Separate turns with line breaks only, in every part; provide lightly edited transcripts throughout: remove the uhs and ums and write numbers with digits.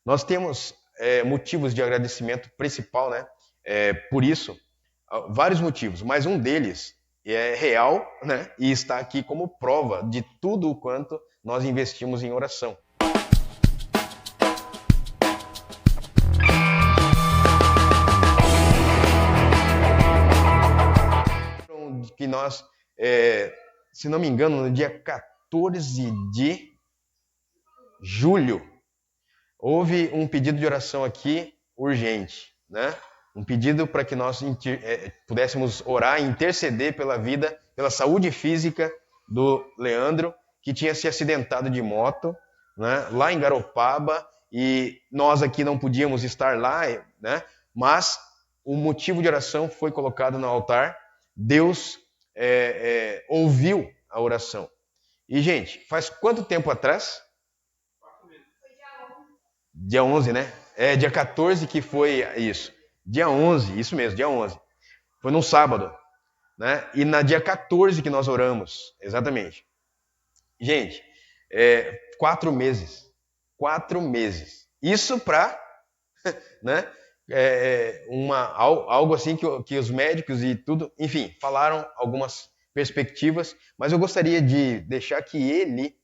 Nós temos motivos de agradecimento principal, né? Por isso, vários motivos, mas um deles é real, né? E está aqui como prova de tudo o quanto nós investimos em oração. Que nós, se não me engano, no dia 14 de julho, houve um pedido de oração aqui urgente, né? Um pedido para que nós pudéssemos orar e interceder pela vida, pela saúde física do Leandro, que tinha se acidentado de moto, né? Lá em Garopaba, e nós aqui não podíamos estar lá, né? Mas o motivo de oração foi colocado no altar. Deus ouviu a oração. E, gente, faz quanto tempo atrás? Dia 11, né? Dia 14 que foi isso. Dia 11, isso mesmo, dia 11. Foi num sábado, né? E na dia 14 que nós oramos, exatamente. Gente, 4 meses. 4 meses. Isso para, né? Algo assim que os médicos e tudo, enfim, falaram algumas perspectivas, mas eu gostaria de deixar que ele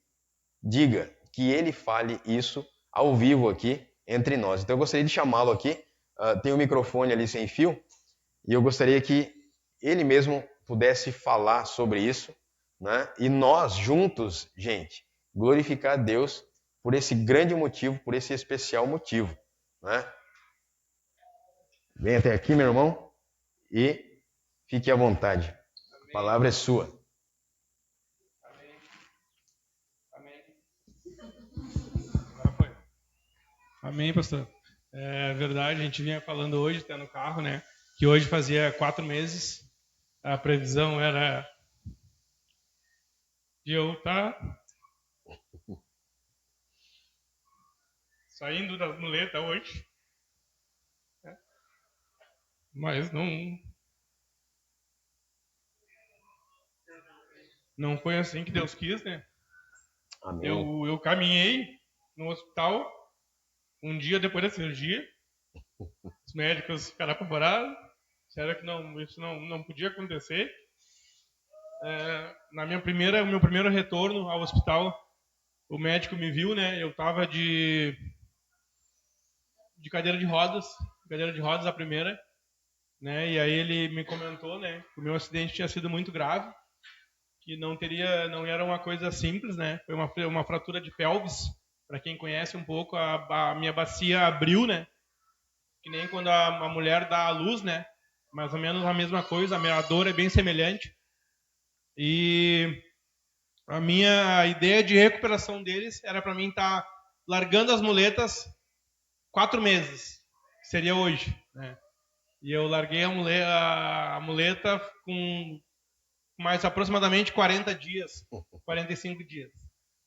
diga, que ele fale isso ao vivo aqui entre nós. Então eu gostaria de chamá-lo aqui, tem um microfone ali sem fio, e eu gostaria que ele mesmo pudesse falar sobre isso, né? E nós juntos, gente, glorificar a Deus por esse grande motivo, por esse especial motivo, né? Vem até aqui, meu irmão, e fique à vontade. A palavra é sua.
Amém, pastor. É verdade, a gente vinha falando hoje, até no carro, né? Que hoje fazia 4 meses. A previsão era de eu estar saindo das muletas hoje. Mas não foi assim que Deus quis, né?
Amém.
Eu caminhei no hospital um dia depois da cirurgia. Os médicos ficaram apavorados. Disseram que isso não podia acontecer. O meu primeiro retorno ao hospital, o médico me viu, né? Eu estava de cadeira de rodas a primeira, né? E aí ele me comentou, né? Que o meu acidente tinha sido muito grave, que não era uma coisa simples, né? Foi uma fratura de pelvis. Para quem conhece um pouco, a minha bacia abriu, né? Que nem quando a mulher dá à luz, né? Mais ou menos a mesma coisa, a dor é bem semelhante. E a minha ideia de recuperação deles era para mim estar largando as muletas 4 meses, que seria hoje, né? E eu larguei a muleta com mais aproximadamente 40 dias, 45 dias,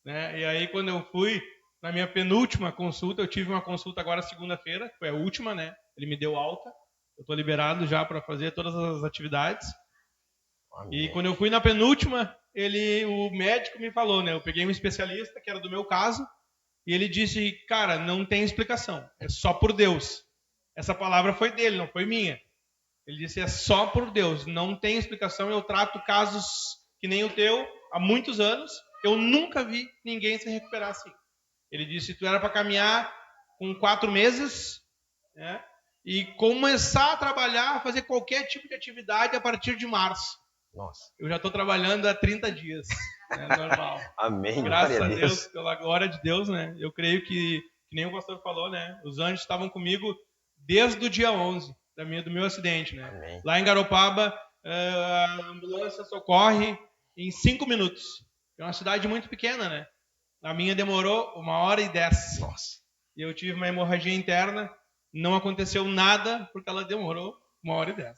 né? E aí quando eu fui na minha penúltima consulta, eu tive uma consulta agora segunda-feira, foi a última, né? Ele me deu alta, eu estou liberado já para fazer todas as atividades. Amém. E quando eu fui na penúltima, o médico me falou, né? Eu peguei um especialista que era do meu caso e ele disse, cara, não tem explicação, é só por Deus. Essa palavra foi dele, não foi minha. Ele disse, é só por Deus, não tem explicação. Eu trato casos que nem o teu há muitos anos, eu nunca vi ninguém se recuperar assim. Ele disse, tu era para caminhar com 4 meses, né? E começar a trabalhar, fazer qualquer tipo de atividade a partir de março.
Nossa.
Eu já estou trabalhando há 30 dias, né? Normal.
Amém.
Graças a Deus, pela glória de Deus, né? Eu creio que nem o pastor falou, né? Os anjos estavam comigo desde o dia 11 do meu acidente, né?
Amém.
Lá em Garopaba, a ambulância socorre em 5 minutos. É uma cidade muito pequena, né? A minha demorou 1h10.
Nossa.
E eu tive uma hemorragia interna, não aconteceu nada porque ela demorou 1h10.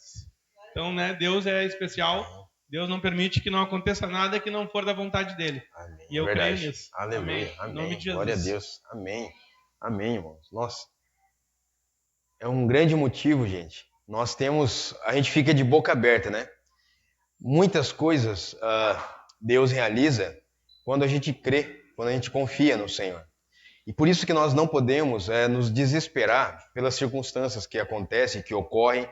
Então, né? Deus é especial. Deus não permite que não aconteça nada que não for da vontade dele.
Amém.
E eu creio nisso.
Aleluia.
Amém. Em nome de Jesus.
Glória a Deus. Amém. Amém, irmãos. Nossa. É um grande motivo, gente. A gente fica de boca aberta, né? Muitas coisas Deus realiza quando a gente crê, quando a gente confia no Senhor. E por isso que nós não podemos nos desesperar pelas circunstâncias que acontecem, que ocorrem.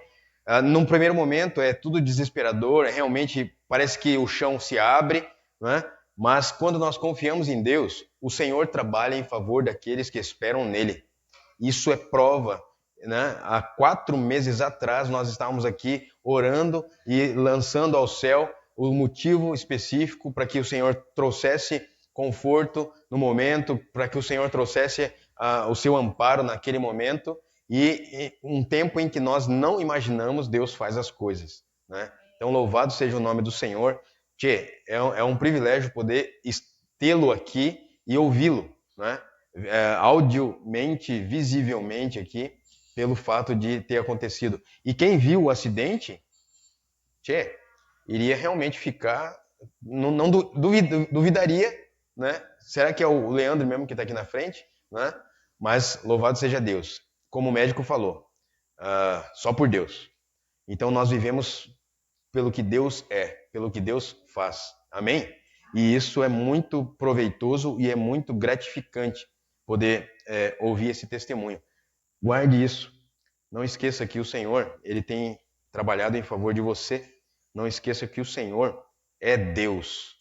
Num primeiro momento é tudo desesperador, realmente parece que o chão se abre, né? Mas quando nós confiamos em Deus, o Senhor trabalha em favor daqueles que esperam nele. Isso é prova, né? Há 4 meses atrás nós estávamos aqui orando e lançando ao céu o motivo específico para que o Senhor trouxesse conforto no momento, para que o Senhor trouxesse o seu amparo naquele momento. E um tempo em que nós não imaginamos, Deus faz as coisas, né? Então, louvado seja o nome do Senhor. Tchê, é um privilégio poder tê-lo aqui e ouvi-lo, né? Audivelmente, visivelmente aqui, pelo fato de ter acontecido. E quem viu o acidente, tchê, iria realmente ficar, não duvidaria, né? Será que é o Leandro mesmo que está aqui na frente, né? Mas louvado seja Deus. Como o médico falou, só por Deus. Então nós vivemos pelo que Deus é, pelo que Deus faz. Amém? E isso é muito proveitoso e é muito gratificante poder ouvir esse testemunho. Guarde isso. Não esqueça que o Senhor, Ele tem trabalhado em favor de você. Não esqueça que o Senhor é Deus.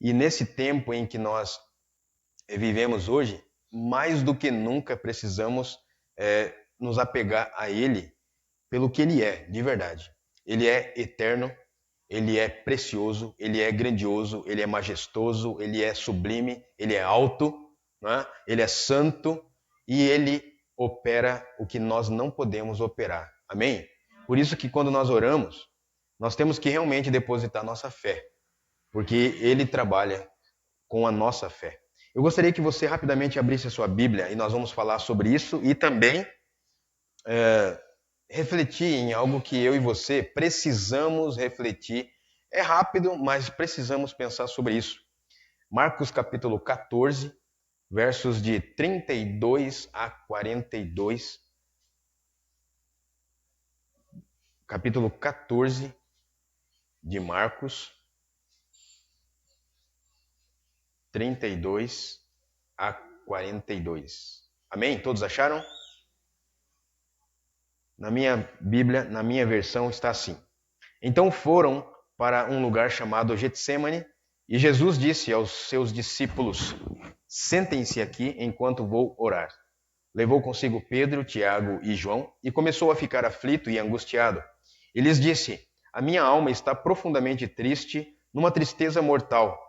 E nesse tempo em que nós vivemos hoje, mais do que nunca precisamos nos apegar a Ele pelo que Ele é, de verdade. Ele é eterno, Ele é precioso, Ele é grandioso, Ele é majestoso, Ele é sublime, Ele é alto, né? Ele é santo e Ele opera o que nós não podemos operar. Amém? Por isso que quando nós oramos, nós temos que realmente depositar nossa fé, porque Ele trabalha com a nossa fé. Eu gostaria que você rapidamente abrisse a sua Bíblia e nós vamos falar sobre isso e também refletir em algo que eu e você precisamos refletir. É rápido, mas precisamos pensar sobre isso. Marcos capítulo 14, versos de 32 a 42. Capítulo 14 de Marcos, 32 a 42. Amém? Todos acharam? Na minha Bíblia, na minha versão, está assim. Então foram para um lugar chamado Getsêmani, e Jesus disse aos seus discípulos: sentem-se aqui enquanto vou orar. Levou consigo Pedro, Tiago e João, e começou a ficar aflito e angustiado. E lhes disse: a minha alma está profundamente triste, numa tristeza mortal.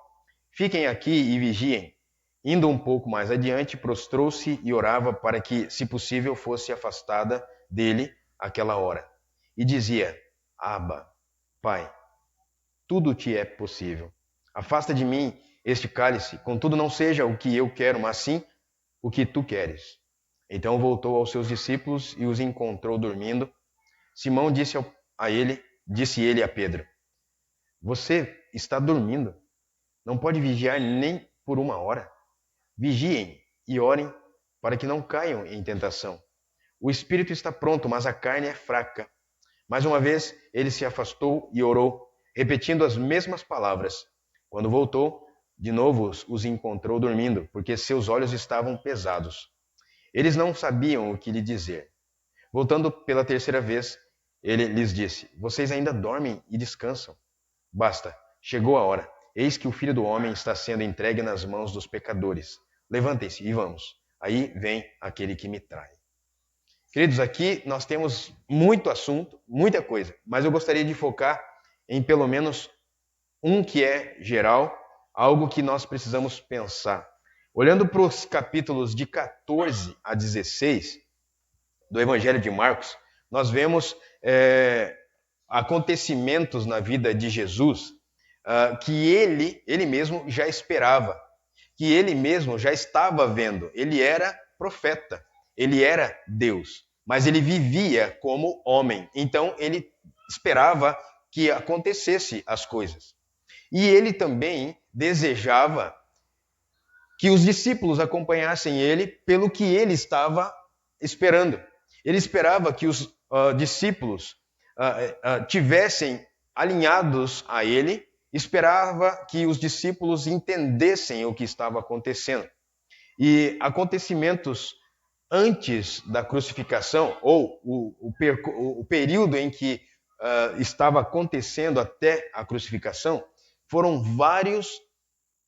Fiquem aqui e vigiem. Indo um pouco mais adiante, prostrou-se e orava para que, se possível, fosse afastada dele aquela hora. E dizia: Abba, Pai, tudo te é possível. Afasta de mim este cálice, contudo não seja o que eu quero, mas sim o que tu queres. Então voltou aos seus discípulos e os encontrou dormindo. Simão disse ele a Pedro: você está dormindo. Não pode vigiar nem por 1 hora. Vigiem e orem para que não caiam em tentação. O espírito está pronto, mas a carne é fraca. Mais uma vez, ele se afastou e orou, repetindo as mesmas palavras. Quando voltou, de novo os encontrou dormindo, porque seus olhos estavam pesados. Eles não sabiam o que lhe dizer. Voltando pela 3ª vez, ele lhes disse: vocês ainda dormem e descansam? Basta, chegou a hora. Eis que o Filho do Homem está sendo entregue nas mãos dos pecadores. Levantem-se e vamos. Aí vem aquele que me trai. Queridos, aqui nós temos muito assunto, muita coisa, mas eu gostaria de focar em pelo menos um que é geral, algo que nós precisamos pensar. Olhando para os capítulos de 14 a 16 do Evangelho de Marcos, nós vemos acontecimentos na vida de Jesus que ele mesmo já esperava, que ele mesmo já estava vendo. Ele era profeta, ele era Deus, mas ele vivia como homem. Então ele esperava que acontecesse as coisas. E ele também desejava que os discípulos acompanhassem ele pelo que ele estava esperando. Ele esperava que os discípulos tivessem alinhados a ele, esperava que os discípulos entendessem o que estava acontecendo. E acontecimentos antes da crucificação, ou o período em que estava acontecendo até a crucificação, foram vários,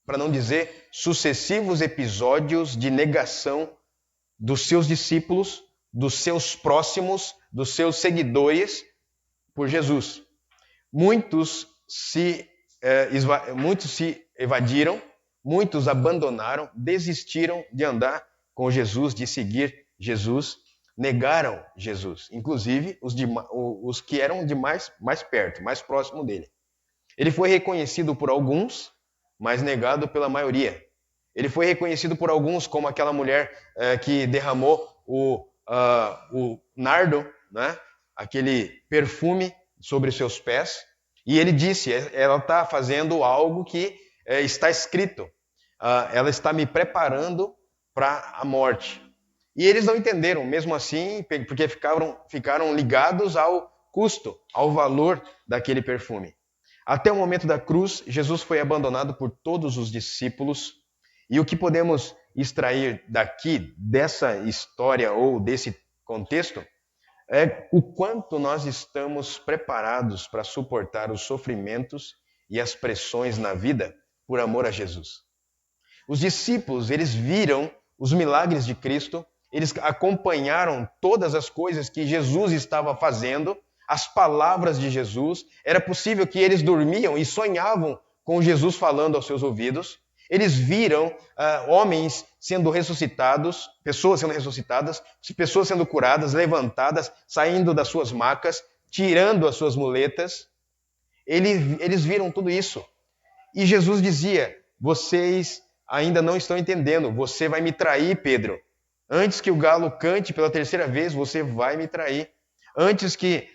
para não dizer sucessivos episódios de negação dos seus discípulos, dos seus próximos, dos seus seguidores por Jesus. Muitos se evadiram, muitos abandonaram, desistiram de andar com Jesus, de seguir Jesus, negaram Jesus, inclusive os que eram de mais perto, mais próximo dele. Ele foi reconhecido por alguns, mas negado pela maioria. Ele foi reconhecido por alguns como aquela mulher que derramou o nardo, né? Aquele perfume sobre seus pés, e ele disse, ela está fazendo algo que está escrito, ela está me preparando para a morte. E eles não entenderam, mesmo assim, porque ficaram ligados ao custo, ao valor daquele perfume. Até o momento da cruz, Jesus foi abandonado por todos os discípulos, e o que podemos extrair daqui, dessa história ou desse contexto, é o quanto nós estamos preparados para suportar os sofrimentos e as pressões na vida por amor a Jesus. Os discípulos, eles viram os milagres de Cristo, eles acompanharam todas as coisas que Jesus estava fazendo, as palavras de Jesus. Era possível que eles dormiam e sonhavam com Jesus falando aos seus ouvidos. Eles viram homens sendo ressuscitados, pessoas sendo ressuscitadas, pessoas sendo curadas, levantadas, saindo das suas macas, tirando as suas muletas. Eles viram tudo isso. E Jesus dizia, vocês ainda não estão entendendo, você vai me trair, Pedro. Antes que o galo cante pela terceira vez, você vai me trair. Antes que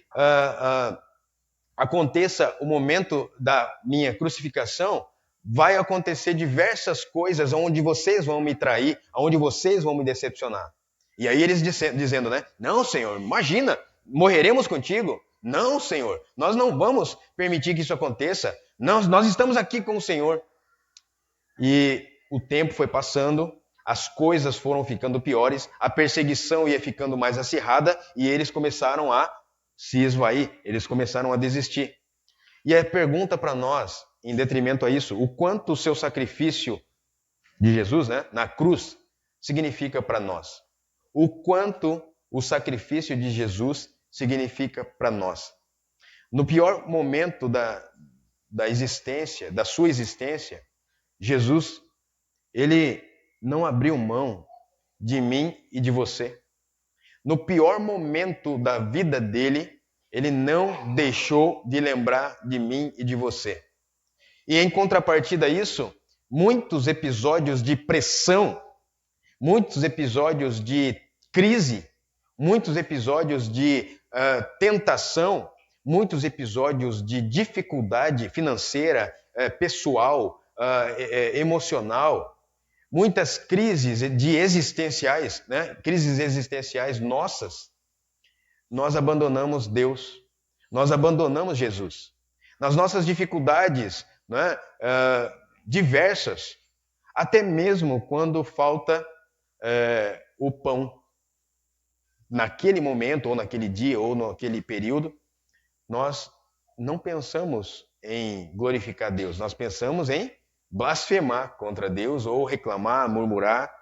aconteça o momento da minha crucificação, vai acontecer diversas coisas onde vocês vão me trair, onde vocês vão me decepcionar. E aí eles dizendo, né? Não, Senhor, imagina, morreremos contigo. Não, Senhor, nós não vamos permitir que isso aconteça. Nós estamos aqui com o Senhor. E o tempo foi passando, as coisas foram ficando piores, a perseguição ia ficando mais acirrada e eles começaram a se esvair, eles começaram a desistir. E a pergunta para nós, em detrimento a isso, o quanto o seu sacrifício de Jesus, né, na cruz, significa para nós. O quanto o sacrifício de Jesus significa para nós. No pior momento da existência, da sua existência, Jesus, ele não abriu mão de mim e de você. No pior momento da vida dele, ele não deixou de lembrar de mim e de você. E em contrapartida a isso, muitos episódios de pressão, muitos episódios de crise, muitos episódios de tentação, muitos episódios de dificuldade financeira, pessoal, emocional, muitas crises existenciais, né? Crises existenciais nossas, nós abandonamos Deus, nós abandonamos Jesus. Nas nossas dificuldades, né, diversas, até mesmo quando falta o pão, naquele momento, ou naquele dia, ou naquele período, nós não pensamos em glorificar Deus, nós pensamos em blasfemar contra Deus, ou reclamar, murmurar,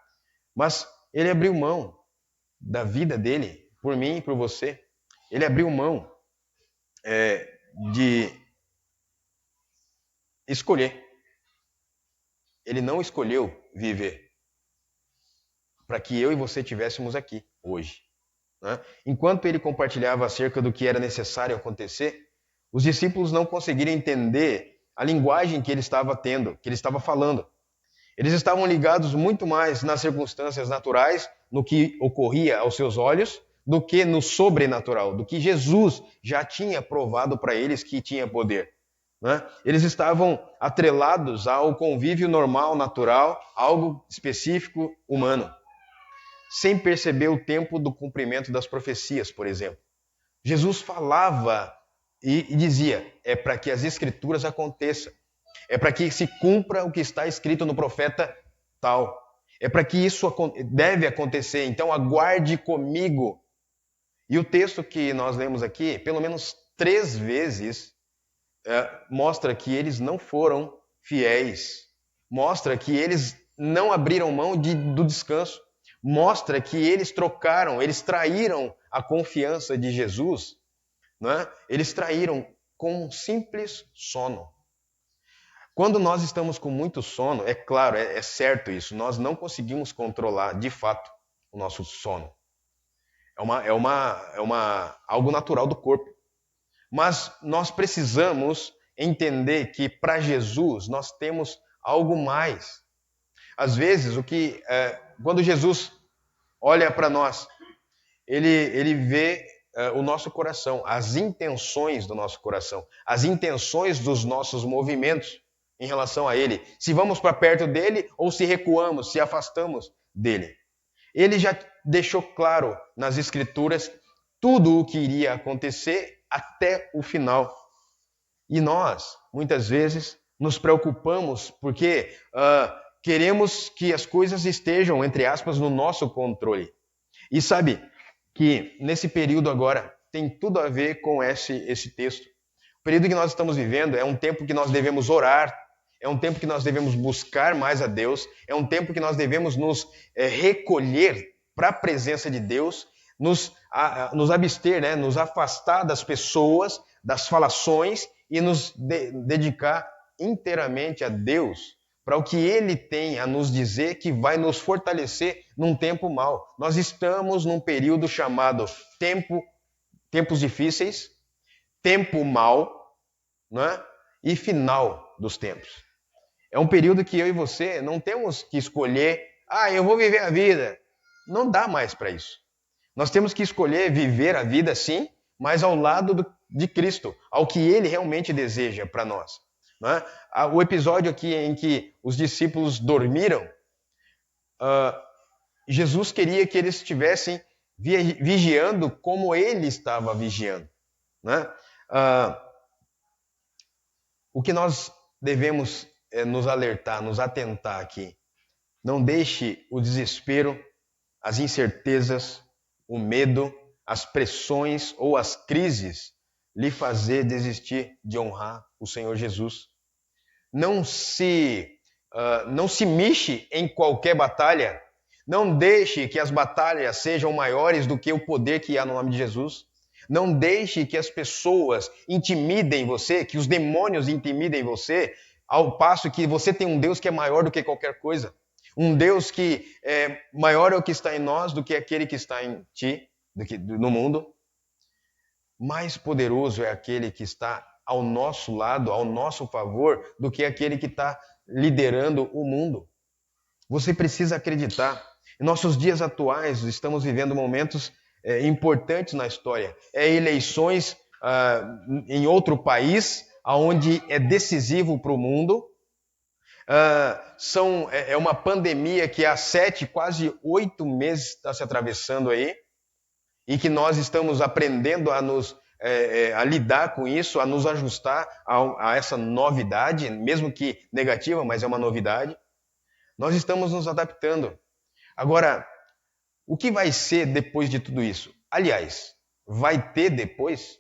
mas ele abriu mão da vida dele, por mim e por você. Ele abriu mão de escolher. Ele não escolheu viver para que eu e você estivéssemos aqui hoje. Né? Enquanto ele compartilhava acerca do que era necessário acontecer, os discípulos não conseguiram entender a linguagem que ele estava tendo, que ele estava falando. Eles estavam ligados muito mais nas circunstâncias naturais, no que ocorria aos seus olhos, do que no sobrenatural, do que Jesus já tinha provado para eles que tinha poder. Né? Eles estavam atrelados ao convívio normal, natural, algo específico, humano, sem perceber o tempo do cumprimento das profecias, por exemplo. Jesus falava e dizia, é para que as escrituras aconteçam, é para que se cumpra o que está escrito no profeta tal. É para que isso deve acontecer. Então aguarde comigo. E o texto que nós lemos aqui, pelo menos 3 vezes, mostra que eles não foram fiéis. Mostra que eles não abriram mão do descanso. Mostra que eles trocaram, eles traíram a confiança de Jesus. Né? Eles traíram com um simples sono. Quando nós estamos com muito sono, é claro, é certo isso, nós não conseguimos controlar de fato o nosso sono. Algo natural do corpo. Mas nós precisamos entender que para Jesus nós temos algo mais. Às vezes, quando Jesus olha para nós, ele vê o nosso coração, as intenções do nosso coração, as intenções dos nossos movimentos em relação a Ele. Se vamos para perto dele ou se recuamos, se afastamos dele. Ele já deixou claro nas Escrituras tudo o que iria acontecer até o final. E nós, muitas vezes, nos preocupamos porque queremos que as coisas estejam, entre aspas, no nosso controle. E sabe que nesse período agora tem tudo a ver com esse texto. O período que nós estamos vivendo é um tempo que nós devemos orar, é um tempo que nós devemos buscar mais a Deus, é um tempo que nós devemos nos recolher para a presença de Deus, nos abster, né? Nos afastar das pessoas, das falações e nos dedicar inteiramente a Deus, para o que Ele tem a nos dizer que vai nos fortalecer num tempo mau. Nós estamos num período chamado tempos difíceis, tempo mau, né? E final dos tempos. É um período que eu e você não temos que escolher, eu vou viver a vida. Não dá mais para isso. Nós temos que escolher viver a vida sim, mas ao lado de Cristo, ao que Ele realmente deseja para nós. Né? O episódio aqui em que os discípulos dormiram, Jesus queria que eles estivessem vigiando como Ele estava vigiando. Né? O que nós devemos nos alertar, nos atentar aqui. Não deixe o desespero, as incertezas, o medo, as pressões ou as crises lhe fazer desistir de honrar o Senhor Jesus. Não se mexe em qualquer batalha. Não deixe que as batalhas sejam maiores do que o poder que há no nome de Jesus. Não deixe que as pessoas intimidem você, que os demônios intimidem você, ao passo que você tem um Deus que é maior do que qualquer coisa. Um Deus que é maior é o que está em nós do que aquele que está em ti, no mundo. Mais poderoso é aquele que está ao nosso lado, ao nosso favor, do que aquele que está liderando o mundo. Você precisa acreditar. Em nossos dias atuais, estamos vivendo momentos importantes na história. Eleições em outro país, onde é decisivo para o mundo. É uma pandemia que há 7, quase 8 meses está se atravessando aí, e que nós estamos aprendendo a lidar com isso, a nos ajustar a essa novidade, mesmo que negativa, mas é uma novidade. Nós estamos nos adaptando. Agora, o que vai ser depois de tudo isso? Aliás, vai ter depois?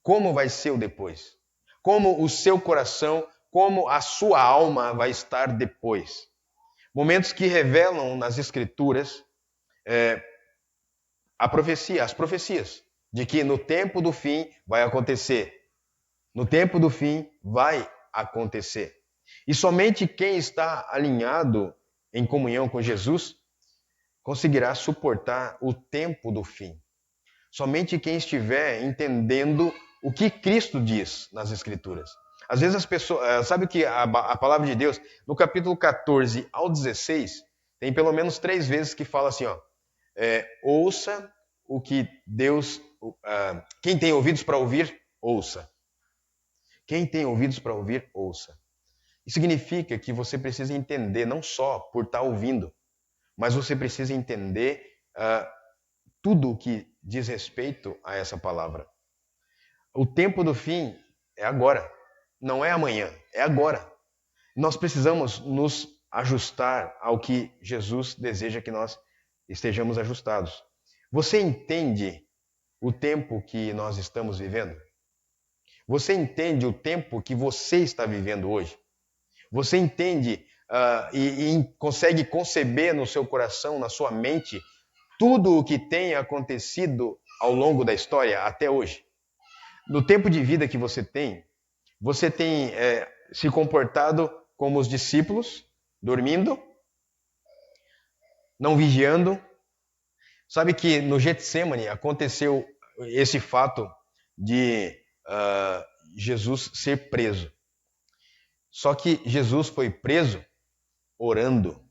Como vai ser o depois? Como o seu coração, como a sua alma vai estar depois? Momentos que revelam nas Escrituras as profecias, de que no tempo do fim vai acontecer. No tempo do fim vai acontecer. E somente quem está alinhado em comunhão com Jesus conseguirá suportar o tempo do fim. Somente quem estiver entendendo o que Cristo diz nas Escrituras. Às vezes as pessoas... Sabe que a palavra de Deus, no capítulo 14 ao 16, tem pelo menos 3 vezes que fala assim, ouça o que Deus... quem tem ouvidos para ouvir, ouça. Quem tem ouvidos para ouvir, ouça. Isso significa que você precisa entender, não só por estar ouvindo, mas você precisa entender tudo o que diz respeito a essa palavra. O tempo do fim é agora, não é amanhã, é agora. Nós precisamos nos ajustar ao que Jesus deseja que nós estejamos ajustados. Você entende o tempo que nós estamos vivendo? Você entende o tempo que você está vivendo hoje? Você entende e consegue conceber no seu coração, na sua mente, tudo o que tem acontecido ao longo da história até hoje? No tempo de vida que você tem se comportado como os discípulos, dormindo, não vigiando. Sabe que no Getsêmani aconteceu esse fato de Jesus ser preso. Só que Jesus foi preso orando.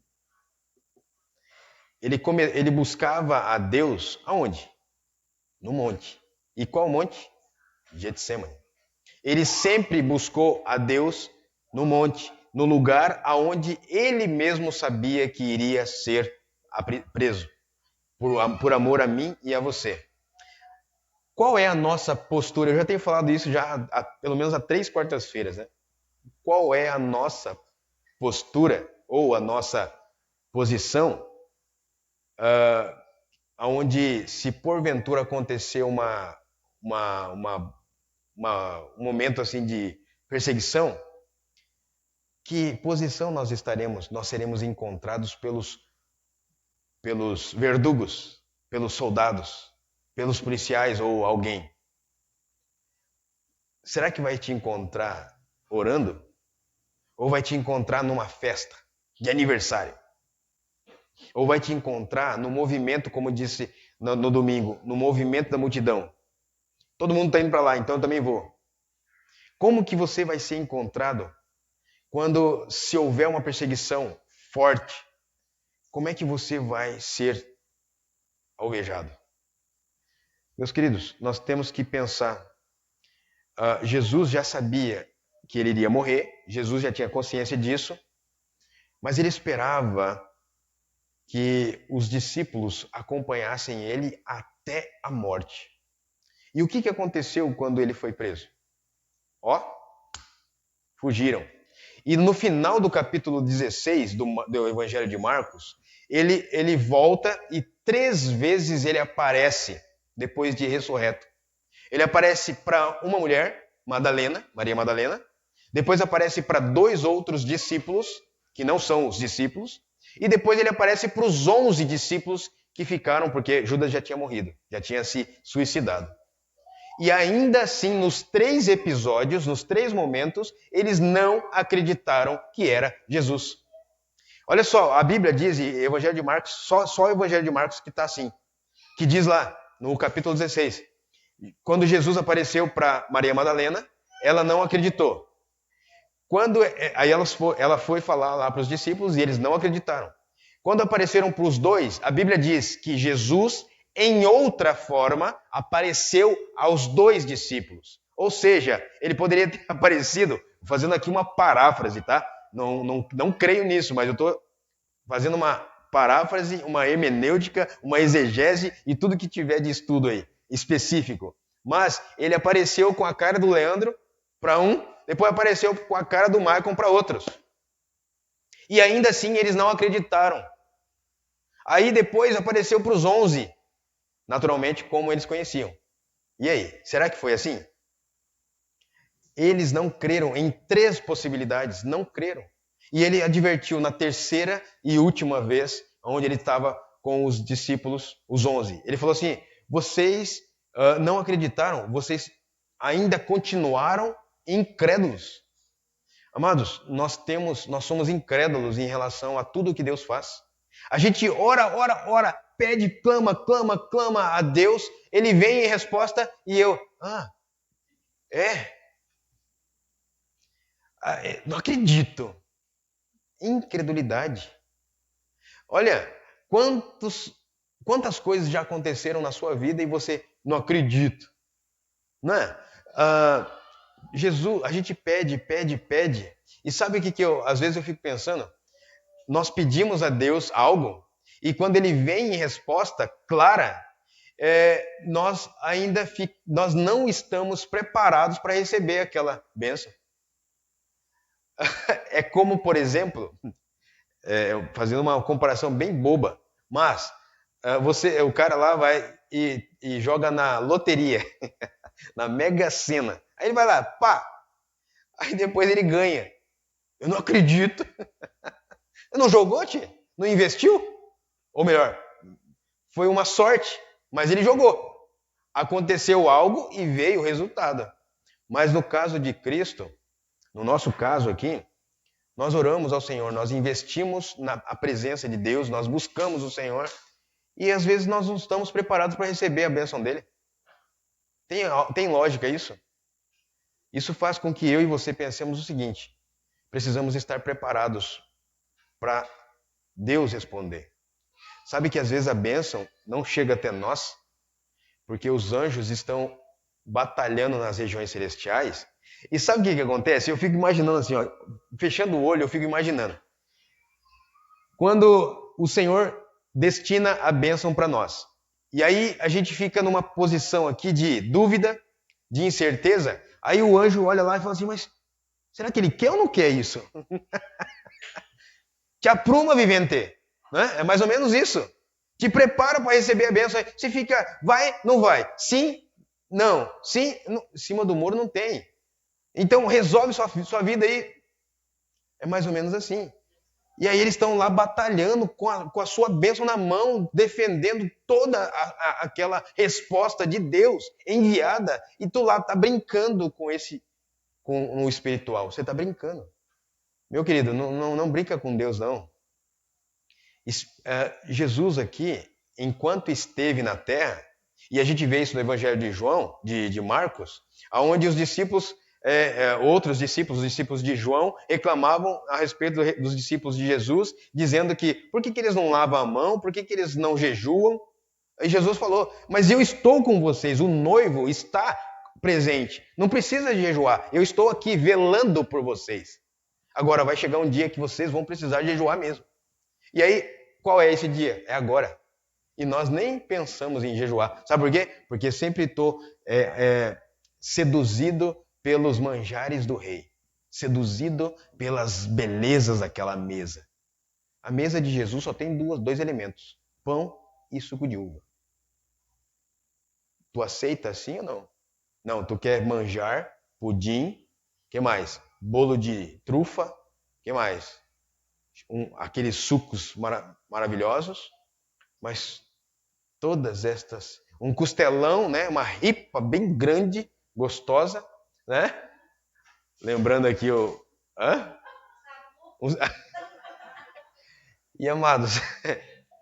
Ele buscava a Deus aonde? No monte. E qual monte? Getsêmani. Ele sempre buscou a Deus no monte, no lugar aonde ele mesmo sabia que iria ser preso, por amor a mim e a você. Qual é a nossa postura? Eu já tenho falado isso pelo menos há 3 quartas-feiras, né? Qual é a nossa postura ou a nossa posição aonde, se porventura acontecer um momento assim de perseguição, que posição nós estaremos? Nós seremos encontrados pelos verdugos, pelos soldados, pelos policiais ou alguém. Será que vai te encontrar orando? Ou vai te encontrar numa festa de aniversário? Ou vai te encontrar no movimento, como disse no domingo, no movimento da multidão? Todo mundo está indo para lá, então eu também vou. Como que você vai ser encontrado quando, se houver uma perseguição forte, como é que você vai ser alvejado? Meus queridos, nós temos que pensar. Jesus já sabia que ele iria morrer, Jesus já tinha consciência disso, mas ele esperava que os discípulos acompanhassem ele até a morte. E o que aconteceu quando ele foi preso? Fugiram. E no final do capítulo 16 do Evangelho de Marcos, ele volta e 3 vezes ele aparece depois de ressurreto. Ele aparece para uma mulher, Maria Madalena, depois aparece para 2 outros discípulos, que não são os discípulos, e depois ele aparece para os 11 discípulos que ficaram, porque Judas já tinha morrido, já tinha se suicidado. E ainda assim, nos 3 episódios, nos 3 momentos, eles não acreditaram que era Jesus. Olha só, a Bíblia diz, e o Evangelho de Marcos, só o Evangelho de Marcos que está assim, que diz lá, no capítulo 16, quando Jesus apareceu para Maria Madalena, ela não acreditou. Aí ela foi falar lá para os discípulos e eles não acreditaram. Quando apareceram para os 2, a Bíblia diz que Jesus, em outra forma, apareceu aos 2 discípulos. Ou seja, ele poderia ter aparecido, fazendo aqui uma paráfrase, tá? Não creio nisso, mas eu estou fazendo uma paráfrase, uma hermenêutica, uma exegese e tudo que tiver de estudo aí, específico. Mas ele apareceu com a cara do Leandro para um, depois apareceu com a cara do Maicon para outros. E ainda assim eles não acreditaram. Aí depois apareceu para os 11, naturalmente como eles conheciam. E aí, será que foi assim? Eles não creram em 3 possibilidades, não creram. E ele advertiu na 3ª e última vez, onde ele estava com os discípulos, os 11. Ele falou assim, vocês não acreditaram, vocês ainda continuaram incrédulos. Amados, nós somos incrédulos em relação a tudo que Deus faz. A gente ora, pede, clama a Deus, ele vem em resposta e eu, não acredito. Incredulidade. Olha, quantas coisas já aconteceram na sua vida e você não acredita, não é? Jesus, a gente pede, e sabe o que às vezes eu fico pensando? Nós pedimos a Deus algo, e quando Ele vem em resposta clara, nós não estamos preparados para receber aquela bênção. É como, por exemplo, fazendo uma comparação bem boba, mas o cara lá vai e joga na loteria, na Mega Sena. Aí ele vai lá, pá! Aí depois ele ganha. Eu não acredito. Não jogou, tia? Não investiu? Ou melhor, foi uma sorte, mas ele jogou. Aconteceu algo e veio o resultado. Mas no caso de Cristo, no nosso caso aqui, nós oramos ao Senhor, nós investimos na presença de Deus, nós buscamos o Senhor e às vezes nós não estamos preparados para receber a bênção dele. Tem lógica isso? Isso faz com que eu e você pensemos o seguinte: precisamos estar preparados para Deus responder. Sabe que às vezes a bênção não chega até nós, porque os anjos estão batalhando nas regiões celestiais. E sabe o que acontece? Eu fico imaginando assim, ó, fechando o olho, eu fico imaginando. Quando o Senhor destina a bênção para nós, e aí a gente fica numa posição aqui de dúvida, de incerteza, aí o anjo olha lá e fala assim, mas será que ele quer ou não quer isso? Te apruma, vivente. Né? É mais ou menos isso. Te prepara para receber a bênção. Você fica, vai, não vai? Sim, não. Sim, não. Em cima do muro não tem. Então resolve sua vida aí. É mais ou menos assim. E aí eles estão lá batalhando com a sua bênção na mão, defendendo toda aquela resposta de Deus enviada. E tu lá tá brincando com o espiritual. Você está brincando. Meu querido, não brinca com Deus, não. Jesus aqui, enquanto esteve na terra, e a gente vê isso no Evangelho de João, de Marcos, onde os discípulos, outros discípulos, os discípulos de João, reclamavam a respeito dos discípulos de Jesus, dizendo que, por que eles não lavam a mão, por que eles não jejuam? E Jesus falou, mas eu estou com vocês, o noivo está presente, não precisa de jejuar, eu estou aqui velando por vocês. Agora vai chegar um dia que vocês vão precisar jejuar mesmo. E aí, qual é esse dia? É agora. E nós nem pensamos em jejuar. Sabe por quê? Porque sempre estou seduzido pelos manjares do rei. Seduzido pelas belezas daquela mesa. A mesa de Jesus só tem dois elementos. Pão e suco de uva. Tu aceita assim ou não? Não, tu quer manjar, pudim, que mais? Bolo de trufa, que mais? Aqueles sucos maravilhosos, mas todas estas, um costelão, né, uma ripa bem grande, gostosa, né? Lembrando aqui E amados,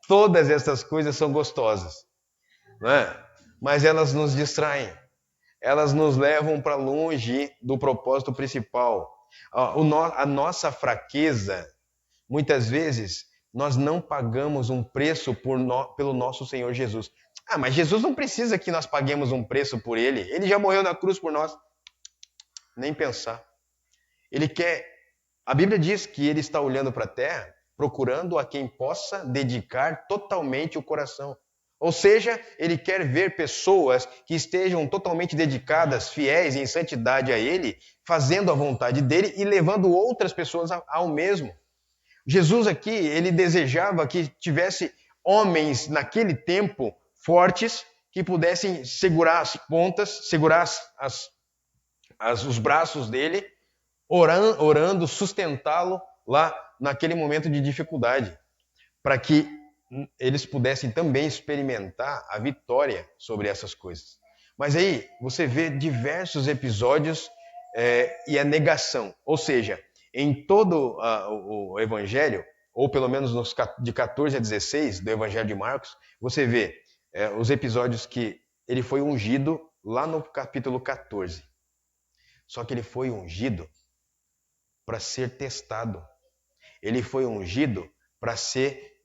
todas essas coisas são gostosas, né? Mas elas nos distraem, elas nos levam para longe do propósito principal. A nossa fraqueza, muitas vezes, nós não pagamos um preço pelo nosso Senhor Jesus. Ah, mas Jesus não precisa que nós paguemos um preço por Ele. Ele já morreu na cruz por nós. Nem pensar. Ele quer... A Bíblia diz que Ele está olhando para a terra, procurando a quem possa dedicar totalmente o coração. Ou seja, Ele quer ver pessoas que estejam totalmente dedicadas, fiéis em santidade a Ele, fazendo a vontade dEle e levando outras pessoas ao mesmo. Jesus aqui, ele desejava que tivesse homens naquele tempo fortes que pudessem segurar as pontas, segurar os braços dele, orando, sustentá-lo lá naquele momento de dificuldade, para que eles pudessem também experimentar a vitória sobre essas coisas. Mas aí você vê diversos episódios e a negação, ou seja, em todo o Evangelho, ou pelo menos de 14 a 16 do Evangelho de Marcos, você vê os episódios que ele foi ungido lá no capítulo 14. Só que ele foi ungido para ser testado. Ele foi ungido para ser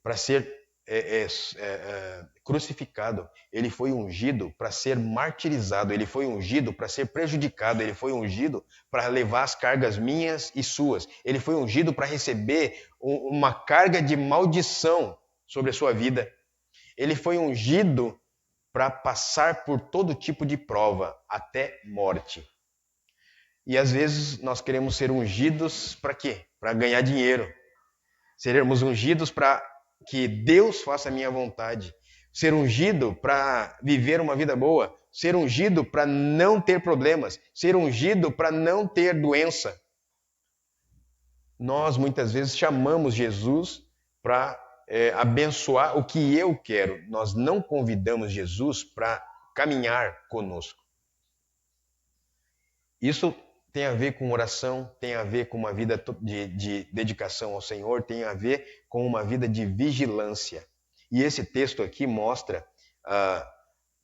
crucificado. Ele foi ungido para ser martirizado. Ele foi ungido para ser prejudicado. Ele foi ungido para levar as cargas minhas e suas. Ele foi ungido para receber uma carga de maldição sobre a sua vida. Ele foi ungido para passar por todo tipo de prova, até morte. E às vezes nós queremos ser ungidos para quê? Para ganhar dinheiro. Seremos ungidos para que Deus faça a minha vontade. Ser ungido para viver uma vida boa. Ser ungido para não ter problemas. Ser ungido para não ter doença. Nós muitas vezes chamamos Jesus para abençoar o que eu quero. Nós não convidamos Jesus para caminhar conosco. Isso tem a ver com oração, tem a ver com uma vida de dedicação ao Senhor, tem a ver com uma vida de vigilância. E esse texto aqui mostra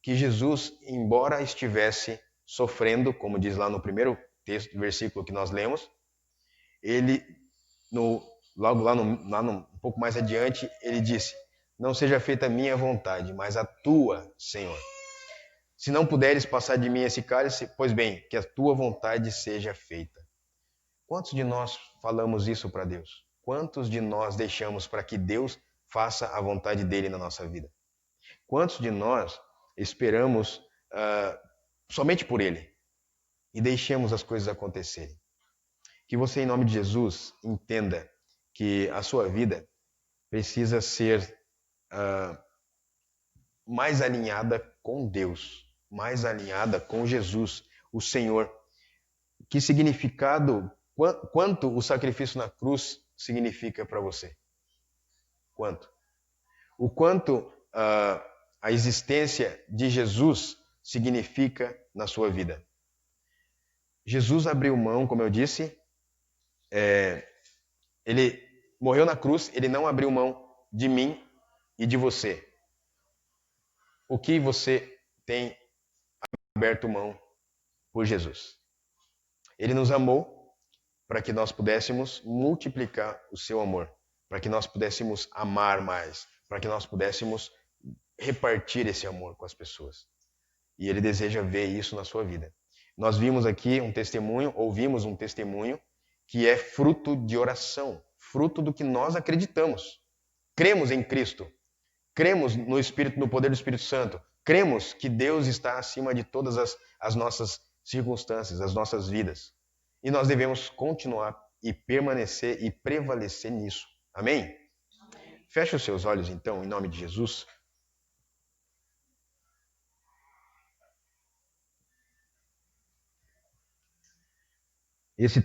que Jesus, embora estivesse sofrendo, como diz lá no primeiro texto, versículo que nós lemos, ele, logo lá um pouco mais adiante, ele disse: não seja feita a minha vontade, mas a tua, Senhor. Se não puderes passar de mim esse cálice, pois bem, que a tua vontade seja feita. Quantos de nós falamos isso para Deus? Quantos de nós deixamos para que Deus faça a vontade dele na nossa vida? Quantos de nós esperamos somente por ele e deixemos as coisas acontecerem? Que você, em nome de Jesus, entenda que a sua vida precisa ser mais alinhada com Deus, mais alinhada com Jesus, o Senhor. Que significado, quanto o sacrifício na cruz significa para você? Quanto? O quanto a existência de Jesus significa na sua vida? Jesus abriu mão, como eu disse, ele morreu na cruz, ele não abriu mão de mim e de você. O que você tem aberto mão por Jesus? Ele nos amou para que nós pudéssemos multiplicar o seu amor, para que nós pudéssemos amar mais, para que nós pudéssemos repartir esse amor com as pessoas. E ele deseja ver isso na sua vida. Nós vimos aqui um testemunho, ouvimos um testemunho que é fruto de oração, fruto do que nós acreditamos. Cremos em Cristo, cremos no Espírito, no poder do Espírito Santo, cremos que Deus está acima de todas as nossas circunstâncias, as nossas vidas. E nós devemos continuar e permanecer e prevalecer nisso. Amém? Amém. Feche os seus olhos então, em nome de Jesus. Esse